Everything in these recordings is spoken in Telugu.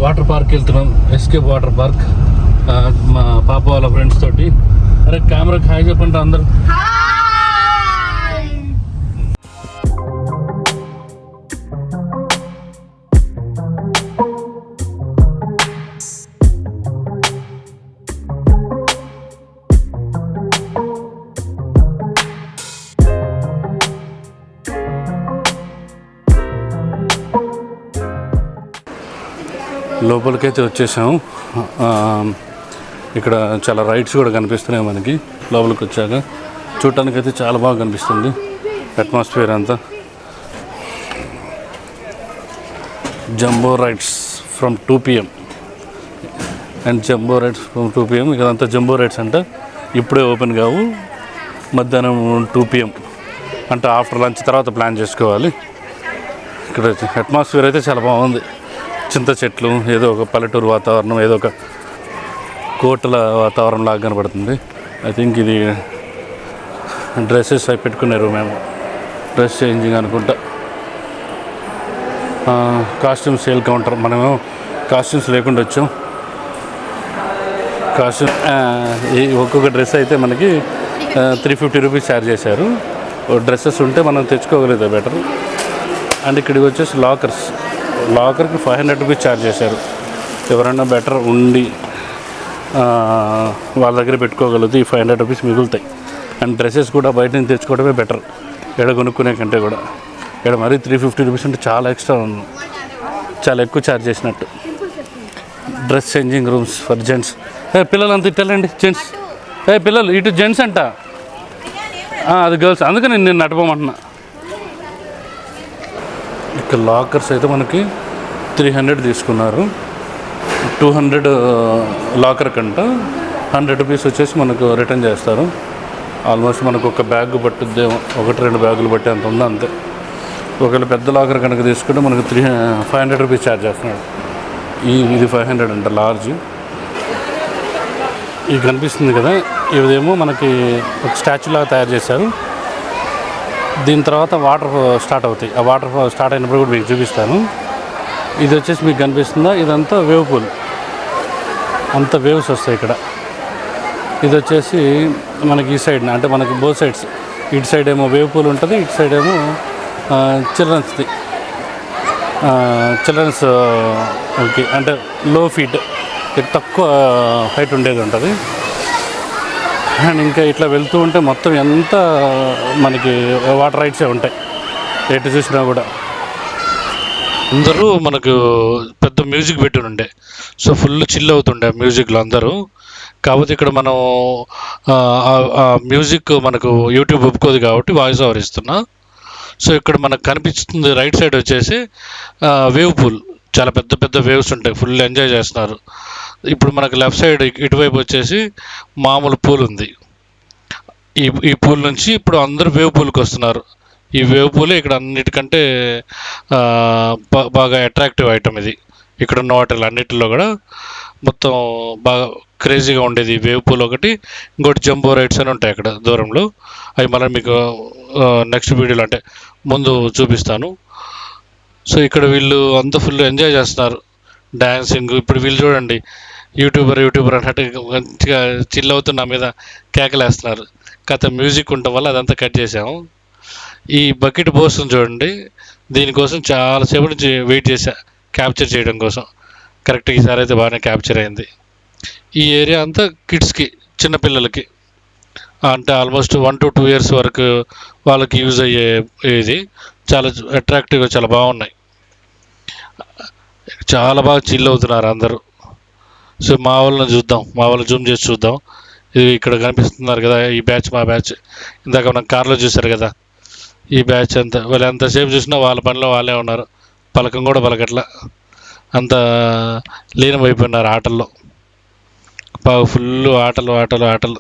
వాటర్ పార్క్ వెళ్తున్నాం, ఎస్కేప్ వాటర్ పార్క్. మా పాప వాళ్ళ ఫ్రెండ్స్ తోటి. అరే కెమెరాకి హాయ్ చెప్పండి అందరూ. లోపలికైతే వచ్చేసాము. ఇక్కడ చాలా రైడ్స్ కూడా కనిపిస్తున్నాయి మనకి. లోపలికి వచ్చాక చూడటానికైతే చాలా బాగా కనిపిస్తుంది అట్మాస్ఫియర్ అంతా. Jumbo rides from 2 PM and jumbo rides from 2 PM. ఇక్కడంతా జంబో రైడ్స్ అంటే ఇప్పుడే ఓపెన్ కావు, మధ్యాహ్నం 2 PM అంటే ఆఫ్టర్ లంచ్ తర్వాత ప్లాన్ చేసుకోవాలి. ఇక్కడ అట్మాస్ఫియర్ అయితే చాలా బాగుంది. చింత చెట్లు, ఏదో ఒక పల్లెటూరు వాతావరణం, ఏదో ఒక కోటల వాతావరణం లాగా కనబడుతుంది. ఐ థింక్ ఇది డ్రెస్సెస్ అవి పెట్టుకున్నారు, మేము డ్రెస్ చేంజింగ్ అనుకుంటా. Costume sale counter. మనమేమో కాస్ట్యూమ్స్ లేకుండా వచ్చాం. కాస్ట్యూమ్ ఒక్కొక్క డ్రెస్ అయితే మనకి 350 రూపీస్ ఛార్జ్ చేశారు. డ్రెస్సెస్ ఉంటే మనం తెచ్చుకోగలిగితే బెటర్. అండ్ ఇక్కడికి వచ్చేసి లాకర్కి 500 రూపీస్ ఛార్జ్ చేశారు. ఎవరైనా బెటర్ ఉండి వాళ్ళ దగ్గర పెట్టుకోగలిగితే ఈ 500 రూపీస్ మిగులుతాయి. అండ్ డ్రెస్సెస్ కూడా బయట నుంచి తెచ్చుకోవడమే బెటర్ ఎక్కడ కొనుక్కునే కంటే కూడా. ఇక్కడ మరీ 350 రూపీస్ అంటే చాలా ఎక్స్ట్రా ఉంది, చాలా ఎక్కువ ఛార్జ్ చేసినట్టు. Dress changing rooms for gents. పిల్లలంతా ఇట్టండి జెంట్స్. పిల్లలు ఇటు జెంట్స్ అంట, అది గర్ల్స్. అందుకని నేను నడపమంటున్నా. ఇక్కడ లాకర్స్ అయితే మనకి 300 తీసుకున్నారు. 200 లాకర్ కంట 100 రూపీస్ వచ్చేసి మనకు రిటర్న్ చేస్తారు. ఆల్మోస్ట్ మనకు ఒక బ్యాగ్ పట్టుద్దేమో, 1-2 బ్యాగులు బట్టి అంత ఉందా అంతే. ఒకవేళ పెద్ద లాకర్ కనుక తీసుకుంటే మనకు 500 రూపీస్ ఛార్జ్ చేస్తున్నాడు. ఇది 500 అంట లార్జ్. ఇది కనిపిస్తుంది కదా, ఇదేమో మనకి ఒక స్టాచ్యూ లాగా తయారు చేశారు. దీని తర్వాత వాటర్ స్టార్ట్ అవుతాయి. ఆ వాటర్ స్టార్ట్ అయినప్పుడు కూడా మీకు చూపిస్తాను. ఇది వచ్చేసి మీకు కనిపిస్తుందా, ఇదంతా వేవ్ పూల్, అంత వేవ్స్ వస్తాయి ఇక్కడ. ఇది వచ్చేసి మనకి ఈ సైడ్ అంటే మనకి బోత్ సైడ్స్, ఇటు సైడ్ ఏమో వేవ్ పూల్ ఉంటుంది, ఇటు సైడ్ ఏమో చిల్డ్రన్స్ ఓకే అంటే లో ఫీట్, తక్కువ హైట్ ఉండేది ఉంటుంది. అండ్ ఇంకా ఇట్లా వెళ్తూ ఉంటే మొత్తం ఎంత మనకి వాటర్ రైడ్సే ఉంటాయి ఎటు చూసినా కూడా. అందరూ మనకు పెద్ద మ్యూజిక్ పెట్టి ఉండే, సో ఫుల్ చిల్ అవుతుండే మ్యూజిక్లో అందరూ. కాకపోతే ఇక్కడ మనం మ్యూజిక్ మనకు యూట్యూబ్ ఒప్పుకోదు కాబట్టి వాయిస్ ఓవర్ ఇస్తున్నా. సో ఇక్కడ మనకు కనిపిస్తుంది రైట్ సైడ్ వచ్చేసి వేవ్ పూల్, చాలా పెద్ద పెద్ద వేవ్స్ ఉంటాయి, ఫుల్ ఎంజాయ్ చేస్తున్నారు. ఇప్పుడు మనకు లెఫ్ట్ సైడ్ ఇటువైపు వచ్చేసి మామూలు పూల్ ఉంది. ఈ పూల్ నుంచి ఇప్పుడు అందరూ వేవ్ పూల్కి వస్తున్నారు. ఈ వేవ్ పూల్ ఇక్కడ అన్నిటికంటే బాగా అట్రాక్టివ్ ఐటమ్ ఇది. ఇక్కడ ఉన్న వాటిలో అన్నిటిలో కూడా మొత్తం బాగా క్రేజీగా ఉండేది వేవ్ పూల్ ఒకటి. ఇంకోటి జంబో రైడ్స్ అని ఉంటాయి అక్కడ దూరంలో. అవి మళ్ళీ మీకు నెక్స్ట్ వీడియోలో అంటే ముందు చూపిస్తాను. సో ఇక్కడ వీళ్ళు అంతా ఫుల్ ఎంజాయ్ చేస్తున్నారు, డ్యాన్సింగ్. ఇప్పుడు వీళ్ళు చూడండి, యూట్యూబర్ అన్నట్టు మంచిగా చిల్ అవుతూ నా మీద కేకలేస్తున్నారు. కథ మ్యూజిక్ ఉండటం వల్ల అదంతా కట్ చేసాము. ఈ బకెట్ పోస్తుంది చూడండి, దీనికోసం చాలాసేపు నుంచి వెయిట్ చేశా క్యాప్చర్ చేయడం కోసం. కరెక్ట్గా ఈసారి అయితే బాగానే క్యాప్చర్ అయింది. ఈ ఏరియా అంతా కిడ్స్కి, చిన్నపిల్లలకి, అంటే ఆల్మోస్ట్ 1 to 2 years వరకు వాళ్ళకి యూజ్ అయ్యే ఇది. చాలా అట్రాక్టివ్గా చాలా బాగున్నాయి, చాలా బాగా చిల్ అవుతున్నారు అందరూ. సో మా వాళ్ళని జూమ్ చేసి చూద్దాం. ఇది ఇక్కడ కనిపిస్తున్నారు కదా, ఈ బ్యాచ్ మా బ్యాచ్. ఇందాక మనం కార్లో చూశారు కదా, ఈ బ్యాచ్ అంతా. వాళ్ళు ఎంతసేపు చూసినా వాళ్ళ పనిలో వాళ్ళే ఉన్నారు, పలకం కూడా పలకట్లా, అంత లీనమైపోయినారు ఆటల్లో. బాగా ఫుల్ ఆటలు.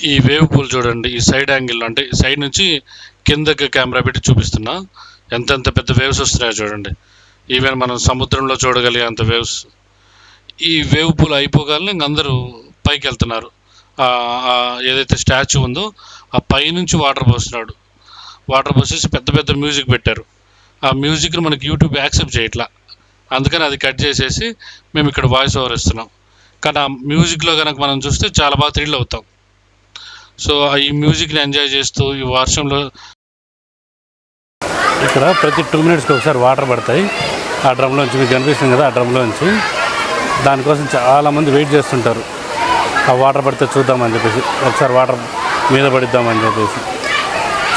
ఈ వేవ్ పూల్ చూడండి, ఈ సైడ్ యాంగిల్ అంటే సైడ్ నుంచి కిందకి కెమెరా పెట్టి చూపిస్తున్నా. ఎంత పెద్ద వేవ్స్ వస్తున్నాయో చూడండి. ఈవెన్ మనం సముద్రంలో చూడగలిగే అంత వేవ్స్. ఈ వేవ్ పూల్ అయిపోగానే ఇంక అందరూ పైకి వెళ్తున్నారు. ఏదైతే స్టాచ్యూ ఉందో ఆ పైనుంచి వాటర్ పోస్తున్నాడు. వాటర్ పోసేసి పెద్ద పెద్ద మ్యూజిక్ పెట్టారు. ఆ మ్యూజిక్ని మనకి యూట్యూబ్ యాక్సెప్ట్ చేయట్లా, అందుకని అది కట్ చేసేసి మేము ఇక్కడ వాయిస్ ఓవర్ ఇస్తున్నాం. కానీ ఆ మ్యూజిక్లో కనుక మనం చూస్తే చాలా బాగా థ్రిల్ అవుతాం. సో ఈ మ్యూజిక్ని ఎంజాయ్ చేస్తూ ఈ వర్షంలో ఇక్కడ ప్రతి 2 minutesకి ఒకసారి వాటర్ పడతాయి. ఆ డ్రమ్లోంచి మీకు కనిపిస్తుంది కదా, ఆ డ్రమ్లోంచి. దానికోసం చాలామంది వెయిట్ చేస్తుంటారు. ఆ వాటర్ పడితే చూద్దామని చెప్పేసి, ఒకసారి వాటర్ మీద పడిద్దామని చెప్పేసి.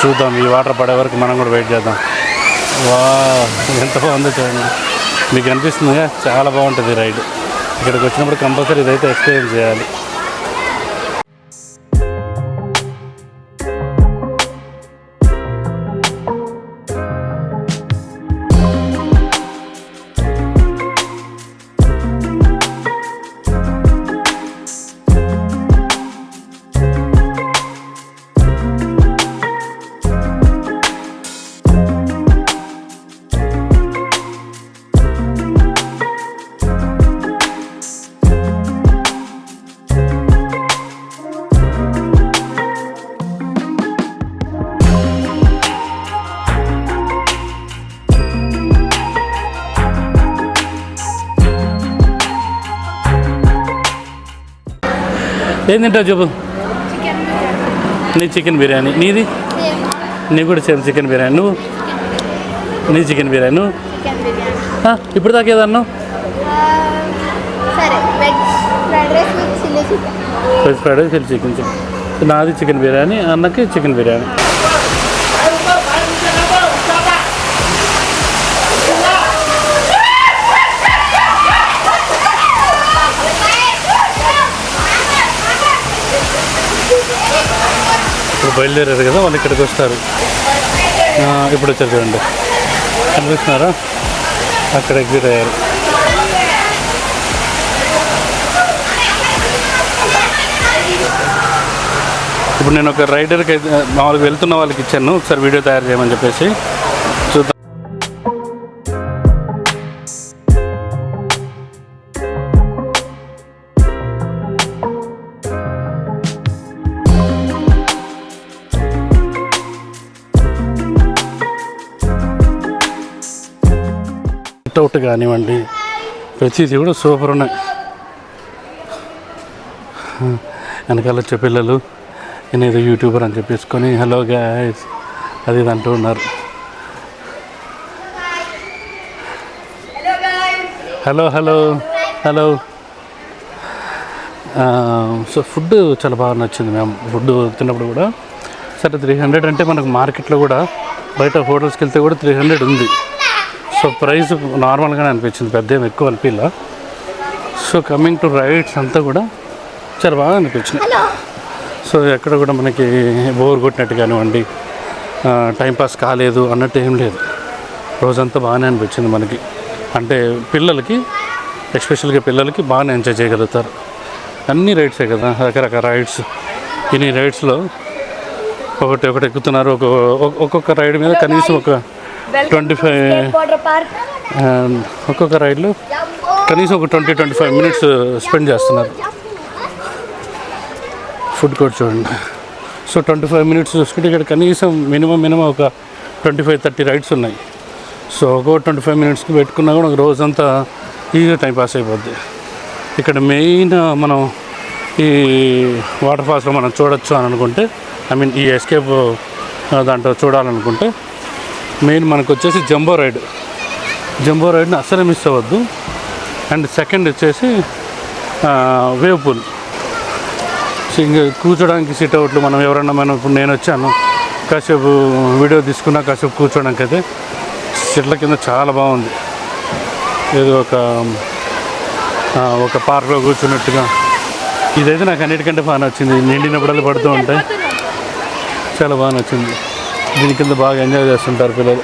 చూద్దాం, ఈ వాటర్ పడే వరకు మనం కూడా వెయిట్ చేద్దాం. వా, ఎంత బాగుందో చూడండి. మీకు అనిపిస్తుందిగా, చాలా బాగుంటుంది రైడ్. ఇక్కడికి వచ్చినప్పుడు కంపల్సరీ ఇదైతే ఎక్స్పీరియన్స్ చేయాలి. ఏం తింటావు చెప్పు? నీ చికెన్ బిర్యానీ. నీది? నీ కూడా చికెన్ బిర్యానీ. నువ్వు? నీ చికెన్ బిర్యానీ. నువ్వు ఇప్పుడు దాకా ఏదన్నావు? Veg fried rice chilli chicken. నాది చికెన్ బిర్యానీ, అన్నకి చికెన్ బిర్యానీ. ఇప్పుడు బయలుదేరారు కదా, వాళ్ళు ఇక్కడికి వస్తారు. ఇప్పుడు వచ్చారు చూడండి, కనిపిస్తున్నారా? అక్కడ ఎగ్జిట్ అయ్యారు. ఇప్పుడు నేను ఒక రైడర్కి అయితే మామూలుగా వెళ్తున్న వాళ్ళకి ఇచ్చాను, ఒకసారి వీడియో తయారు చేయమని చెప్పేసి. చూద్దాం. అవుట్ కానివ్వండి, ప్రతిదీ కూడా సూపర్ ఉన్నాయి. వెనకాల వచ్చే పిల్లలు నేనేదో యూట్యూబర్ అని చెప్పేసుకొని హలో గాయ్స్ అది ఇది అంటూ ఉన్నారు. Hello hello hello. So food చాలా బాగా నచ్చింది. మేము ఫుడ్ తిన్నప్పుడు కూడా సరే 300 అంటే మనకు మార్కెట్లో కూడా బయట హోటల్స్కి వెళ్తే కూడా 300 ఉంది. సో ప్రైస్ నార్మల్గానే అనిపించింది, పెద్ద ఏమి ఎక్కువ అనిపించలా. సో కమింగ్ టు రైడ్స్ అంతా కూడా చాలా బాగా అనిపించింది. సో ఎక్కడ కూడా మనకి బోర్ కొట్టినట్టు కానివ్వండి, టైంపాస్ కాలేదు అన్నట్టు ఏం లేదు. రోజంతా బాగానే అనిపించింది మనకి. అంటే పిల్లలకి, ఎస్పెషల్గా పిల్లలకి బాగానే ఎంజాయ్ చేయగలుగుతారు. అన్ని రైడ్సే కదా, రకరకాల రైడ్స్. ఇన్ని రైడ్స్లో ఒకటి ఎక్కుతున్నారు. ఒక్కొక్క రైడ్ మీద కనీసం ఒక 25, ఒక్కొక్క రైడ్లో కనీసం ఒక 20-25 minutes స్పెండ్ చేస్తున్నారు. ఫుడ్ కోర్ట్ చూడండి. సో 25 minutes చూసుకుంటే ఇక్కడ కనీసం మినిమం ఒక 25-30 రైడ్స్ ఉన్నాయి. సో ఒక 25 minutesకి పెట్టుకున్నా కూడా ఒక రోజంతా ఈజీగా టైంపాస్ అయిపోద్ది. ఇక్కడ మెయిన్ మనం ఈ వాటర్ ఫాల్స్లో మనం చూడొచ్చు అని అనుకుంటే, ఐ మీన్ ఈ ఎస్కేప్ దాంట్లో చూడాలనుకుంటే మెయిన్ మనకు వచ్చేసి జంబో రైడ్ని అస్సలే మిస్ అవ్వద్దు. అండ్ సెకండ్ వచ్చేసి వేవ్ పూల్. సో ఇంకా కూర్చోడానికి సిట్ అవుట్లు మనం ఇప్పుడు నేను వచ్చాను కాసేపు వీడియో తీసుకున్నా, కాసేపు కూర్చోడానికి అయితే చెట్ల కింద చాలా బాగుంది. ఏదో ఒక పార్క్లో కూర్చున్నట్టుగా. ఇదైతే నాకు అన్నిటికంటే బాగా నచ్చింది. నిండినప్పుడల్లా పడుతూ ఉంటాయి, చాలా బాగా నచ్చింది. దీని కింద బాగా ఎంజాయ్ చేస్తుంటారు పిల్లలు.